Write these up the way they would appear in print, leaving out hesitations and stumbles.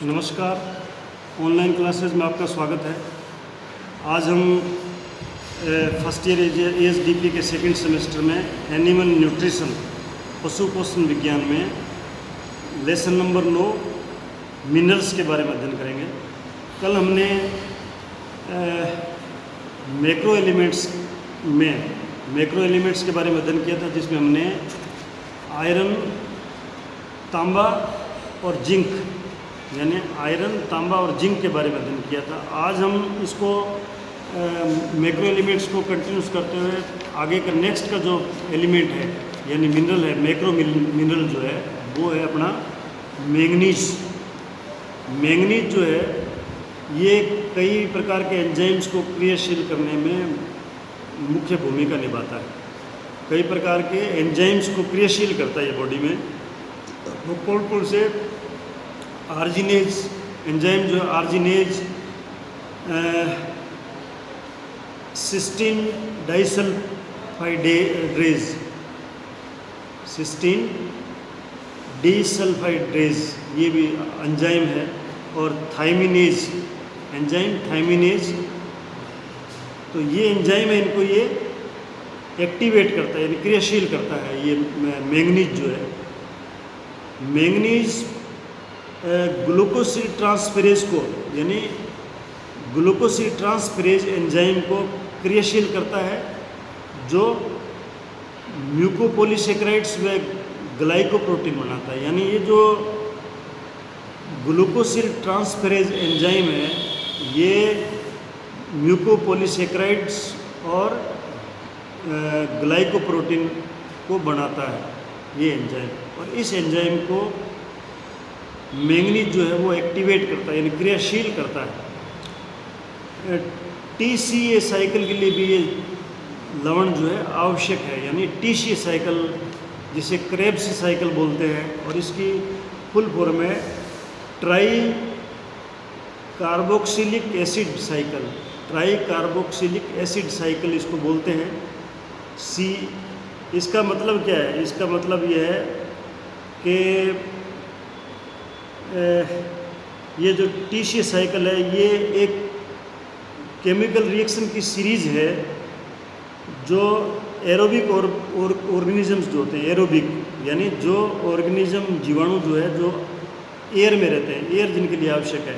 नमस्कार। Online classes में आपका स्वागत है। आज हम फर्स्ट ईयर ASDP के सेकंड सेमेस्टर में एनिमल न्यूट्रिशन पशु पोषण विज्ञान में लेसन नंबर 9 मिनरल्स के बारे में अध्ययन करेंगे। कल हमने मैक्रो एलिमेंट्स के बारे में अध्ययन किया था, जिसमें हमने आयरन, तांबा और जिंक यानी आयरन, तांबा और जिंक के बारे में अध्ययन किया था। आज हम इसको मैक्रो एलिमेंट्स को कंटिन्यूस करते हुए आगे का नेक्स्ट का जो एलिमेंट है यानी मिनरल है, मैक्रो मिनरल जो है वो है अपना मैंगनीज। मैंगनीज जो है ये कई प्रकार के एंजाइम्स को क्रियाशील करने में मुख्य भूमिका निभाता है। कई प्रकार के एंजाइम्स को क्रियाशील करता है ये बॉडी में। वो कौन से आर्जिनेज एंजाइम जो आर्जिनेज, सिस्टीन डिसल्फाइड्रेज ये भी एंजाइम है, और थायमिनेज एंजाइम थायमिनेज। तो ये एंजाइम है, इनको ये एक्टिवेट करता है यानी क्रियाशील करता है ये मैंगनीज जो है। मैंगनीज ग्लूकोसिड ट्रांसफेरेज को यानी ग्लूकोसिड ट्रांसफेरेज एंजाइम को क्रियाशील करता है, जो म्यूकोपॉलीसेकेराइड्स व ग्लाइकोप्रोटीन बनाता है। यानी ये जो ग्लूकोसिड ट्रांसफेरेज एंजाइम है ये म्यूकोपॉलीसेकेराइड्स और ग्लाइकोप्रोटीन को बनाता है ये एंजाइम, और इस एंजाइम को मैंगनीज जो है वो एक्टिवेट करता है यानी क्रियाशील करता है। TCA साइकिल के लिए भी ये लवण जो है आवश्यक है, यानी TCA साइकिल जिसे क्रेब्स साइकिल बोलते हैं, और इसकी फुल फॉर्म है try carboxylic acid cycle. Try carboxylic acid cycle इसको बोलते हैं। इसका मतलब क्या है? इसका मतलब ये है कि ये जो TCA साइकिल है ये एक केमिकल रिएक्शन की सीरीज़ है जो एरोबिक और ऑर्गेनिजम्स जो होते हैं, एरोबिक यानी जो ऑर्गेनिज्म जीवाणु जो है जो एयर में रहते हैं, एयर जिनके लिए आवश्यक है,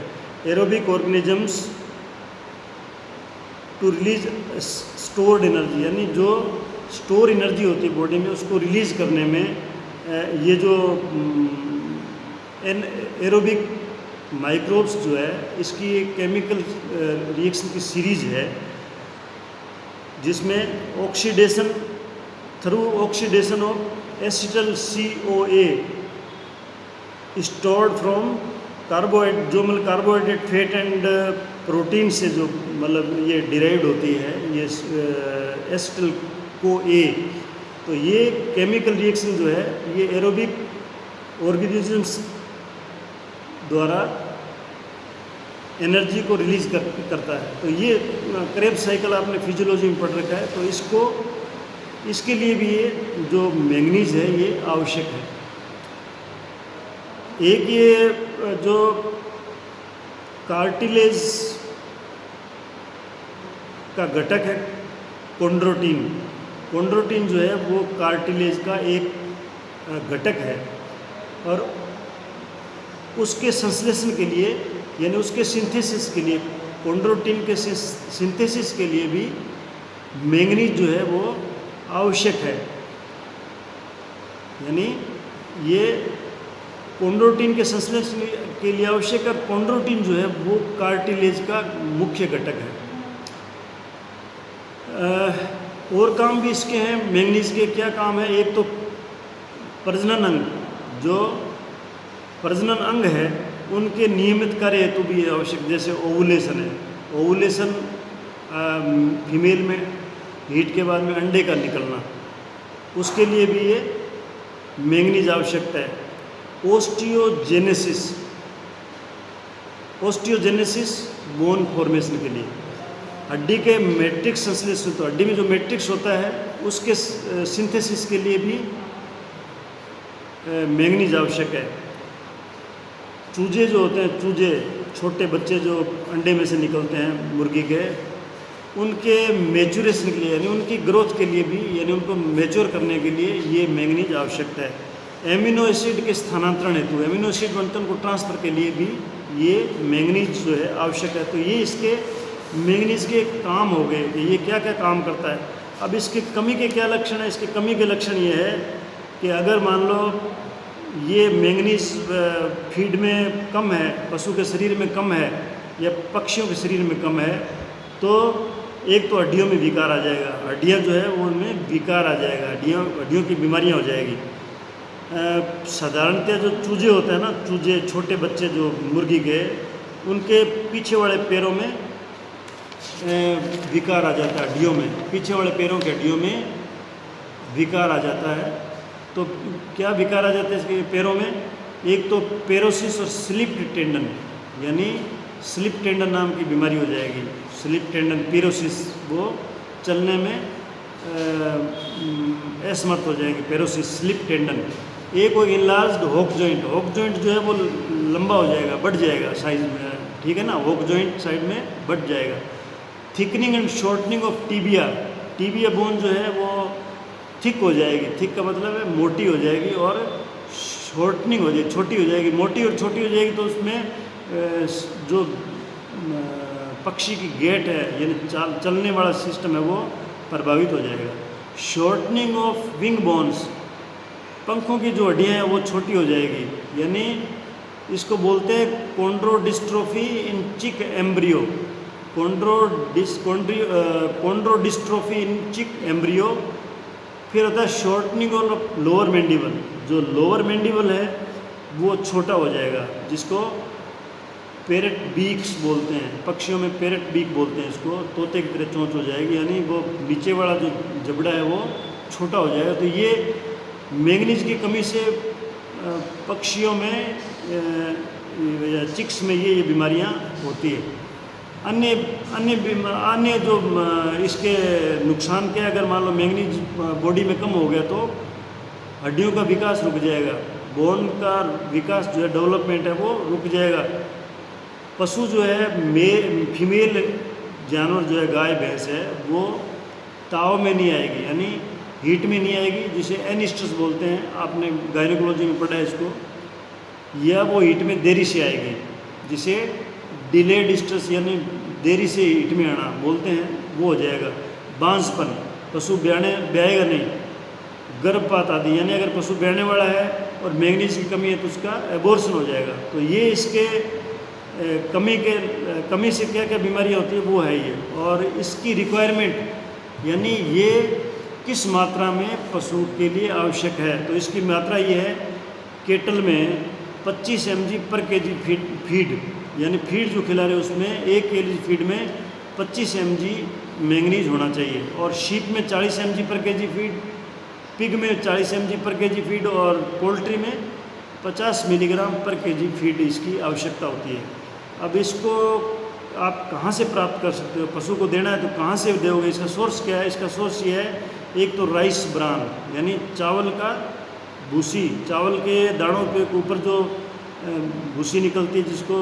aerobic organisms to release stored energy, यानी जो स्टोर एनर्जी होती है बॉडी में उसको रिलीज़ करने में ये जो एरोबिक माइक्रोब्स जो है इसकी एक केमिकल रिएक्शन की सीरीज है, जिसमें oxidation through oxidation of acetyl CoA stored from carbohydrate, जो मतलब कार्बोहाइड्रेट, फैट एंड प्रोटीन से जो मतलब ये डिराइव्ड होती है ये एसिटल CoA। तो ये केमिकल रिएक्शन जो है ये एरोबिक ऑर्गेनिजम्स द्वारा एनर्जी को रिलीज करता है। तो ये क्रेब्स साइकिल आपने फिजियोलॉजी में पढ़ रखा है, तो इसके लिए भी ये जो मैंगनीज है ये आवश्यक है। एक ये जो कार्टिलेज का घटक है कोंड्रोटिन, कोंड्रोटिन जो है वो कार्टिलेज का एक घटक है, और उसके संश्लेषण के लिए यानी उसके सिंथेसिस के लिए, कोंड्रोटिन के सिंथेसिस के लिए भी मैंगनीज जो है वो आवश्यक है। यानी ये कोंड्रोटिन के संश्लेषण के लिए आवश्यक है। कोंड्रोटिन जो है वो कार्टिलेज का मुख्य घटक है। और काम भी इसके हैं मैंगनीज के। क्या काम है? एक तो प्रजनन अंग, जो प्रजनन अंग है उनके नियमित कार्य हेतु भी आवश्यक, जैसे ओवुलेशन है। ओवुलेशन फीमेल में हीट के बाद में अंडे का निकलना, उसके लिए भी ये मैंगनीज आवश्यकता है। ओस्टियोजेनेसिस बोन फॉर्मेशन के लिए, हड्डी के मैट्रिक्स संश्लेषण, तो हड्डी में जो मैट्रिक्स होता है उसके सिंथेसिस के लिए भी मैंगनीज आवश्यक है। चूजे जो होते हैं, चूजे छोटे बच्चे जो अंडे में से निकलते हैं मुर्गी के, उनके मैच्योरेशन के लिए यानी उनकी ग्रोथ के लिए भी, यानी उनको मैच्योर करने के लिए ये मैंगनीज आवश्यकता है। एमिनो एसिड के स्थानांतरण हेतु, एमिनो एसिड बनतन को ट्रांसफ़र के लिए भी ये मैंगनीज जो है आवश्यक है। तो ये इसके मैंगनीज के काम हो गए कि ये क्या क्या काम करता है। अब इसकी कमी के क्या लक्षण है? इसके कमी के लक्षण ये है कि अगर मान लो ये मैंगनीज फीड में कम है, पशु के शरीर में कम है या पक्षियों के शरीर में कम है, तो एक तो हड्डियों में विकार आ जाएगा, हड्डियाँ जो है वो उनमें विकार आ जाएगा, हड्डियों की बीमारियाँ हो जाएगी। साधारणतः जो चूजे होते हैं ना, चूजे छोटे बच्चे जो मुर्गी के, उनके पीछे वाले पैरों में विकार आ जाता है, हड्डियों में, पीछे वाले पैरों की हड्डियों में विकार आ जाता है। तो क्या विकार आ जाता है इसके पैरों में? एक तो पेरोसिस और स्लिप टेंडन, यानी स्लिप टेंडन नाम की बीमारी हो जाएगी। स्लिप टेंडन पेरोसिस, वो चलने में असमर्थ हो जाएगी, पेरोसिस स्लिप टेंडन। एक वो इनलार्ज्ड होक जॉइंट, होक जॉइंट जो है वो लंबा हो जाएगा, बढ़ जाएगा साइज में, ठीक है ना, होक जॉइंट साइड में बढ़ जाएगा। Thickening and shortening of tibia, tibia bone जो है वो थिक हो जाएगी, थिक का मतलब है मोटी हो जाएगी, और शॉर्टनिंग हो जाएगी, छोटी हो जाएगी। मोटी और छोटी हो जाएगी तो उसमें जो पक्षी की गेट है, यानी चलने वाला सिस्टम है, वो प्रभावित हो जाएगा। शॉर्टनिंग ऑफ विंग बोन्स, पंखों की जो हड्डियाँ हैं वो छोटी हो जाएगी, यानी इसको बोलते हैं कॉन्ड्रोडिस्ट्रोफी इन चिक एम्ब्रियो, कॉन्ड्रोडिस्ट्रोफी इन चिक एम्ब्रियो। फिर होता है शॉर्टनिंग ऑफ लोअर मैंडिबल, जो लोअर मैंडिबल है वो छोटा हो जाएगा, जिसको पैरेट बीक्स बोलते हैं, पक्षियों में पैरेट बीक बोलते हैं इसको, तोते की तरह चोंच हो जाएगी, यानी वो नीचे वाला जो जबड़ा है वो छोटा हो जाएगा। तो ये मैंगनीज की कमी से पक्षियों में या चिक्स में ये बीमारियां होती है। अन्य जो इसके नुकसान क्या है, अगर मान लो मैंगनीज बॉडी में कम हो गया तो हड्डियों का विकास रुक जाएगा, बोन का विकास जो है, डेवलपमेंट है, वो रुक जाएगा। पशु जो है, फीमेल जानवर जो है, गाय भैंस है, वो ताव में नहीं आएगी, यानी हीट में नहीं आएगी, जिसे एनिस्ट्रस बोलते हैं, आपने गायनेकोलॉजी में पढ़ा है इसको, या वो हीट में देरी से आएगी, जिसे डिलेड स्ट्रेस यानी देरी से हीट में आना बोलते हैं, वो हो जाएगा। बांझपन, पशु ब्याएगा नहीं। गर्भपात आदि, यानी अगर पशु ब्याने वाला है और मैंगनीज की कमी है तो उसका एबॉर्शन हो जाएगा। तो ये इसके कमी से क्या क्या बीमारियाँ होती है वो है ये। और इसकी रिक्वायरमेंट यानी ये किस मात्रा में पशु के लिए आवश्यक है, तो इसकी मात्रा ये है, केटल में 25 mg पर kg फीड, यानी फीड जो खिला रहे हैं उसमें 1 kg फीड में 25 mg मैंगनीज होना चाहिए। और शीप में 40 mg पर kg फीड, पिग में 40 mg पर kg फीड, और पोल्ट्री में 50 मिलीग्राम पर kg फीड इसकी आवश्यकता होती है। अब इसको आप कहाँ से प्राप्त कर सकते हो? पशु को देना है तो कहाँ से दोगे? इसका सोर्स क्या है? इसका सोर्स ये है, एक तो राइस ब्रान यानी चावल का भूसी, चावल के दानों के ऊपर जो भूसी निकलती है, जिसको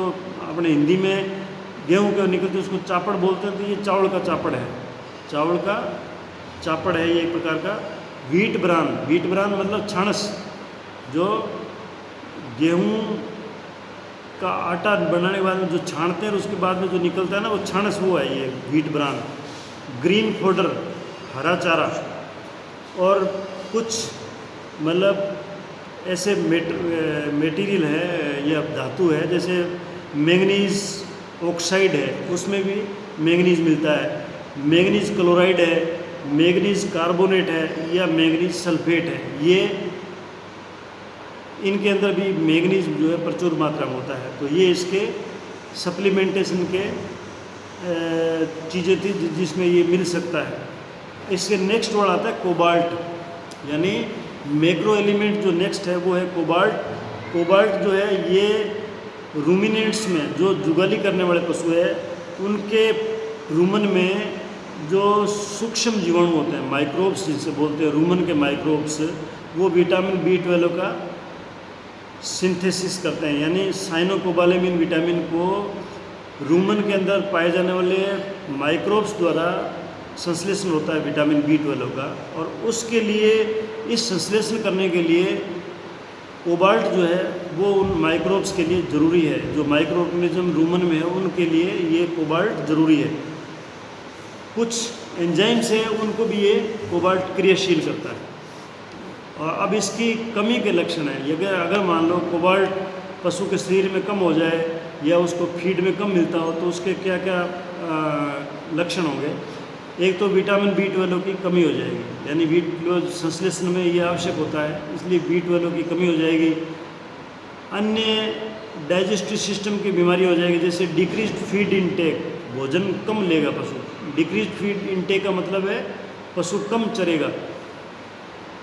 अपने हिंदी में गेहूं के निकलती है उसको चापड़ बोलते हैं, तो ये चावल का चापड़ है, चावल का चापड़ है ये एक प्रकार का। व्हीट ब्रान मतलब छानस, जो गेहूं का आटा बनाने के बाद में जो छानते हैं और उसके बाद में जो निकलता है ना, वो छानस, वो है ये व्हीट ब्रान। ग्रीन फोडर, हरा चारा, और कुछ मतलब ऐसे मेटीरियल है या धातु है, जैसे मैंगनीज ऑक्साइड है, उसमें भी मैंगनीज मिलता है, मैंगनीज क्लोराइड है, मैंगनीज कार्बोनेट है, या मैंगनीज सल्फेट है। ये इनके अंदर भी मैंगनीज जो है प्रचुर मात्रा में होता है। तो ये इसके सप्लीमेंटेशन के चीज़ें थी जिसमें ये मिल सकता है। इसके नेक्स्ट वर्ड आता है कोबाल्ट, यानी मैक्रो एलिमेंट जो नेक्स्ट है वो है कोबाल्ट। कोबाल्ट जो है ये रूमिनेंट्स में, जो जुगाली करने वाले पशु है, उनके रूमन में जो सूक्ष्म जीवाणु होते हैं, माइक्रोब्स जिसे बोलते हैं, रूमन के माइक्रोब्स, वो विटामिन B12 का सिंथेसिस करते हैं, यानी साइनोकोबालेमिन विटामिन को रूमन के अंदर पाए जाने वाले माइक्रोब्स द्वारा संश्लेषण होता है विटामिन B12 का, और उसके लिए इस संश्लेषण करने के लिए कोबाल्ट जो है वो उन माइक्रोब्स के लिए ज़रूरी है। जो माइक्रो ऑर्गेनिज्म रूमन में है उनके लिए ये कोबाल्ट ज़रूरी है। कुछ एंजाइम्स हैं उनको भी ये कोबाल्ट क्रियाशील करता है। और अब इसकी कमी के लक्षण हैं, अगर मान लो कोबाल्ट पशु के शरीर में कम हो जाए या उसको फीड में कम मिलता हो तो उसके क्या क्या लक्षण होंगे। एक तो विटामिन B12 की कमी हो जाएगी, यानी B12 संश्लेषण में ये आवश्यक होता है, इसलिए B12 की कमी हो जाएगी। अन्य डाइजेस्टिव सिस्टम की बीमारी हो जाएगी, जैसे डिक्रीज्ड फीड इनटेक, भोजन कम लेगा पशु। डिक्रीज्ड फीड इनटेक का मतलब है पशु कम चरेगा।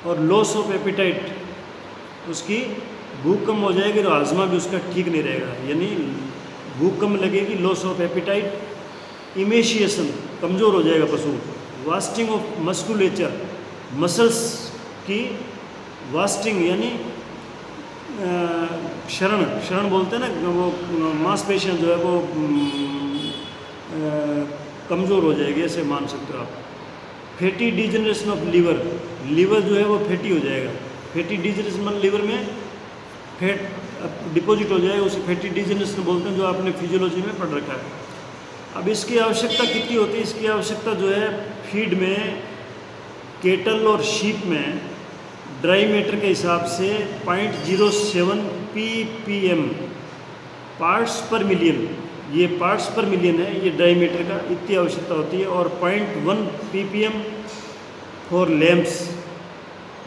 और लॉस ऑफ एपिटाइट, उसकी भूख कम हो जाएगी और हाजमा भी उसका ठीक नहीं रहेगा, यानी भूख कम लगेगी, लॉस ऑफ एपिटाइट। इमेशिएशन, कमज़ोर हो जाएगा पशु। वास्टिंग ऑफ मस्कुलेचर, मसल्स की वास्टिंग यानी क्षरण बोलते हैं ना, वो मांसपेशियाँ जो है वो कमज़ोर हो जाएगी, ऐसे मान सकते हो आप। Fatty degeneration of liver, liver जो है वो फैटी हो जाएगा। फैटी डिजनरेशन मतलब लीवर में फैट डिपॉजिट हो जाएगा, उसे फैटी डिजनरेशन बोलते हैं, जो आपने फिजियोलॉजी में पढ़ रखा है। अब इसकी आवश्यकता कितनी होती है? इसकी आवश्यकता जो है फीड में केटल और शीप में ड्राई मैटर के हिसाब से 0.07 ppm पार्ट्स पर मिलियन, ये पार्ट्स पर मिलियन है, ये ड्राई मैटर का इतनी आवश्यकता होती है। और 0.1 ppm फॉर लैम्प्स,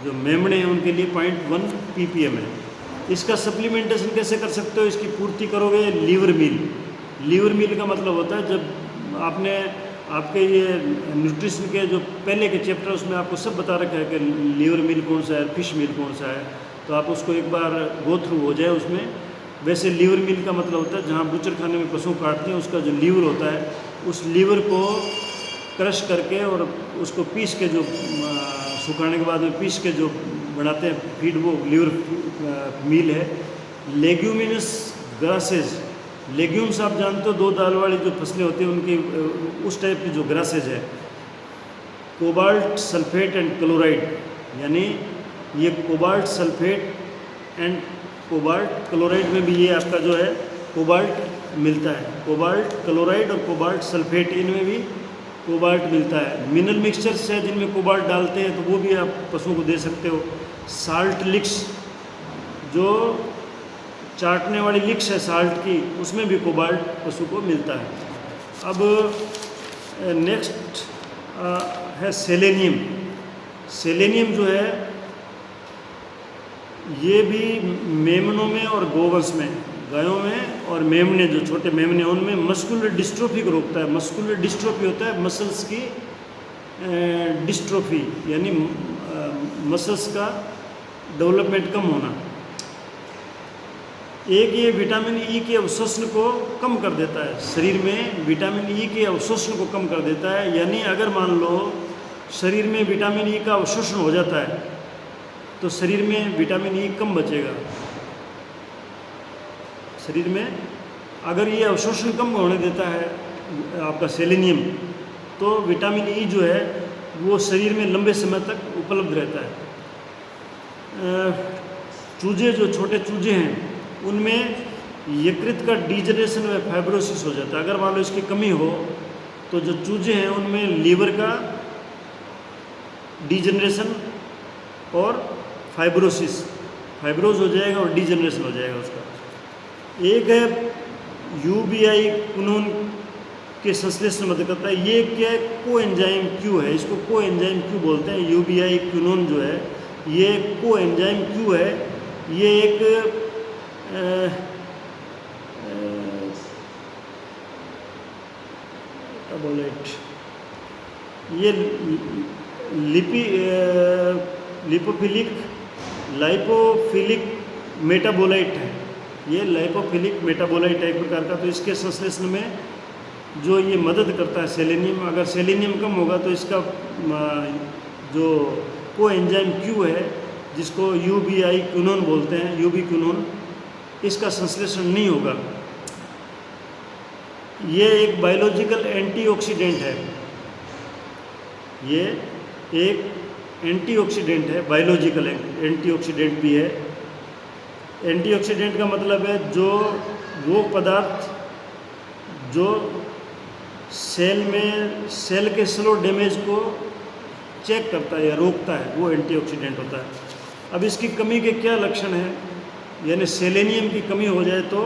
जो मेमने हैं उनके लिए 0.1 ppm है। इसका सप्लीमेंटेशन कैसे कर सकते हो? इसकी पूर्ति करोगे लीवर मील। लीवर मील का मतलब होता है, जब आपने आपके ये न्यूट्रिशन के जो पहले के चैप्टर उसमें आपको सब बता रखा है कि लीवर मील कौन सा है, फिश मील कौन सा है, तो आप उसको एक बार गो थ्रू हो जाए उसमें। वैसे लीवर मील का मतलब होता है जहाँ बुचर खाने में पशु काटते हैं उसका जो लीवर होता है, उस लीवर को क्रश करके और उसको पीस के, जो सुखाने के बाद में पीस के जो बनाते हैं फीड, वो लीवर मील है। लेग्यूमिनस ग्रासेज, लेग्यूम्स आप जानते हो, दो दाल वाली जो फसलें होती हैं उनकी उस टाइप की जो ग्रासेज है। कोबाल्ट सल्फेट एंड क्लोराइड, यानी ये cobalt sulphate and cobalt chloride में भी ये आपका जो है कोबाल्ट मिलता है। कोबाल्ट क्लोराइड और कोबाल्ट सल्फेट, इनमें भी कोबाल्ट मिलता है। मिनरल मिक्सचर्स है जिनमें कोबाल्ट डालते हैं तो वो भी आप पशुओं को दे सकते हो। साल्ट लिक्स, जो चाटने वाली लिक्स है साल्ट की, उसमें भी कोबाल्ट पशु को मिलता है। अब नेक्स्ट है सेलेनियम। सेलेनियम जो है ये भी मेमनों में और गोवंश में, गायों में और मेमने, जो छोटे मेमने उनमें मस्कुलर डिस्ट्रोफी को रोकता है। मस्कुलर डिस्ट्रोफी होता है मसल्स की डिस्ट्रोफी, यानी मसल्स का डेवलपमेंट कम होना। एक ये विटामिन ई के अवशोषण को कम कर देता है, शरीर में विटामिन ई के अवशोषण को कम कर देता है। यानी अगर मान लो शरीर में विटामिन ई का अवशोषण हो जाता है तो शरीर में विटामिन ई कम बचेगा। शरीर में अगर ये अवशोषण कम होने देता है आपका सेलेनियम, तो विटामिन ई जो है वो शरीर में लंबे समय तक उपलब्ध रहता है। चूजे, जो छोटे चूजे हैं उनमें यकृत का डिजनरेशन व फाइब्रोसिस हो जाता है। अगर मान लो इसकी कमी हो तो जो चूजे हैं उनमें लीवर का डिजनरेशन और फाइब्रोज हो जाएगा और डिजनरेशन हो जाएगा उसका। एक है यूबीआई क्विनोन के संश्लेषण में मदद करता है। ये क्या है? कोएंजाइम क्यू है, इसको कोएंजाइम क्यू बोलते हैं। यूबीआई क्विनोन जो है ये कोएंजाइम क्यू है। ये एक ये लाइपोफिलिक मेटाबोलाइट है। ये लाइपोफिलिक मेटाबोलाइट है एक प्रकार का। तो इसके संश्लेषण में जो ये मदद करता है सेलेनियम, अगर सेलेनियम कम होगा तो इसका जो कोएंजाइम क्यू है जिसको यूबीआई क्विनोन बोलते हैं, यूबी क्विनोन, इसका संश्लेषण नहीं होगा। ये एक बायोलॉजिकल एंटीऑक्सीडेंट है, ये एक एंटीऑक्सीडेंट है, बायोलॉजिकल एंटीऑक्सीडेंट भी है। एंटीऑक्सीडेंट का मतलब है जो वो पदार्थ जो सेल के स्लो डैमेज को चेक करता है या रोकता है, वो एंटीऑक्सीडेंट होता है। अब इसकी कमी के क्या लक्षण हैं, यानी सेलेनियम की कमी हो जाए तो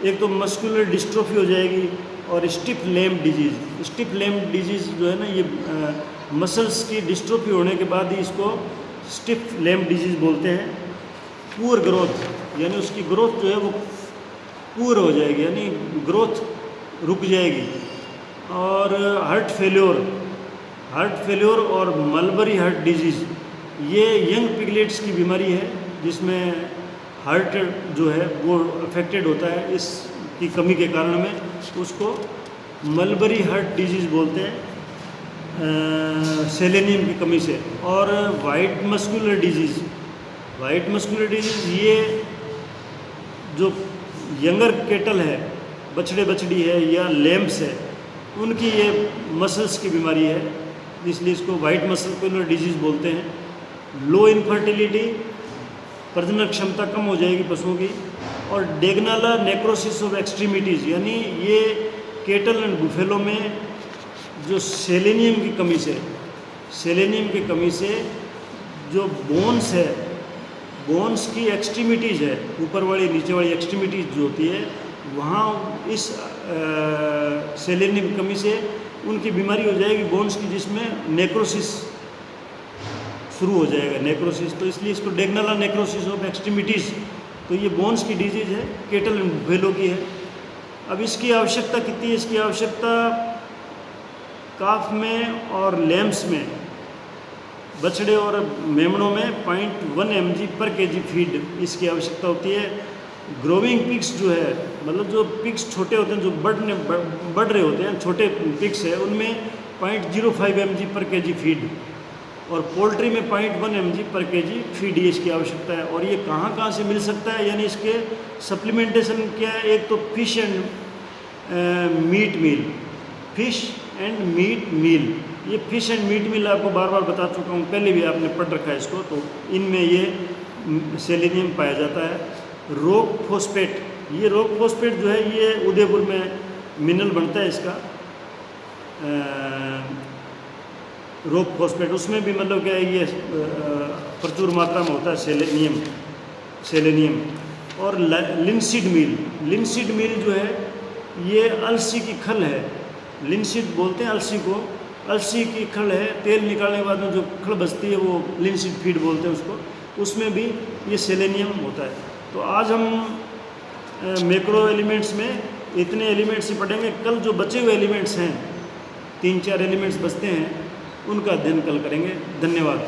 एक तो मस्कुलर डिस्ट्रोफी हो जाएगी और stiff lamp disease. Stiff lamp disease जो है ना, ये मसल्स की डिस्ट्रोफी होने के बाद ही इसको स्टिफ लैम्प डिजीज़ बोलते हैं। पुअर ग्रोथ, यानी उसकी ग्रोथ जो है वो पुअर हो जाएगी, यानी ग्रोथ रुक जाएगी। और हार्ट फेल्योर और मलबरी हार्ट डिजीज़, ये यंग पिगलेट्स की बीमारी है जिसमें हार्ट जो है वो अफेक्टेड होता है। इसकी कमी के कारण में उसको मलबरी हार्ट डिजीज़ बोलते हैं, सेलेनियम की कमी से। और वाइट मस्कुलर डिजीज़, ये जो यंगर केटल है, बछड़े बछड़ी है या लैम्प्स है, उनकी ये मसल्स की बीमारी है, इसलिए इसको वाइट मस्कुलर डिजीज़ बोलते हैं। लो इनफर्टिलिटी, प्रजनन क्षमता कम हो जाएगी पशुओं की। और डेगनाला नेक्रोसिस ऑफ एक्सट्रीमिटीज़, यानी ये केटल एंड बुफेलो में जो सेलेनियम की कमी से जो बोन्स है, बोन्स की एक्सट्रीमिटीज़ है, ऊपर वाली नीचे वाली एक्सट्रीमिटीज़ जो होती है, वहाँ इस सेलेनियम की कमी से उनकी बीमारी हो जाएगी बोन्स की, जिसमें नेक्रोसिस शुरू हो जाएगा, नेक्रोसिस। तो इसलिए इसको डेगनाला नेक्रोसिस ऑफ एक्सट्रीमिटीज़, तो ये बोन्स की डिजीज़ है, केटल एंड बुफेलो की है। अब इसकी आवश्यकता कितनी है? इसकी आवश्यकता काफ में और लैम्प्स में, बछड़े और मेमनों में 0.1 mg पर kg फीड इसकी आवश्यकता होती है। ग्रोविंग पिग्स जो है, मतलब जो पिग्स छोटे होते हैं, जो बढ़ रहे होते हैं, छोटे पिग्स है, उनमें 0.05 mg पर kg फीड, और पोल्ट्री में 0.1 mg पर kg फीड, ये इसकी आवश्यकता है। और ये कहाँ से मिल सकता है, यानी इसके सप्लीमेंटेशन क्या है? एक तो fish and meat meal, fish and meat meal. ये फिश एंड मीट मील आपको बार बार बता चुका हूँ, पहले भी आपने पढ़ रखा है इसको, तो इनमें ये सेलेनियम पाया जाता है। रॉक फॉस्फेट, ये रॉक फॉस्फेट जो है ये उदयपुर में मिनरल बनता है इसका, रॉक फॉस्फेट, उसमें भी मतलब क्या है, ये प्रचुर मात्रा में होता है सेलेनियम। और लिंसीड मील जो है ये अलसी की खल है, लिंसीड बोलते हैं अलसी को, अलसी की खल है, तेल निकालने के बाद में जो खल बचती है वो लिंसीड फीड बोलते हैं उसको, उसमें भी ये सेलेनियम होता है। तो आज हम मैक्रो एलिमेंट्स में इतने एलिमेंट्स ही पढ़ेंगे। कल जो बचे हुए एलिमेंट्स हैं, 3-4 एलिमेंट्स बचते हैं, उनका अध्ययन कल करेंगे। धन्यवाद।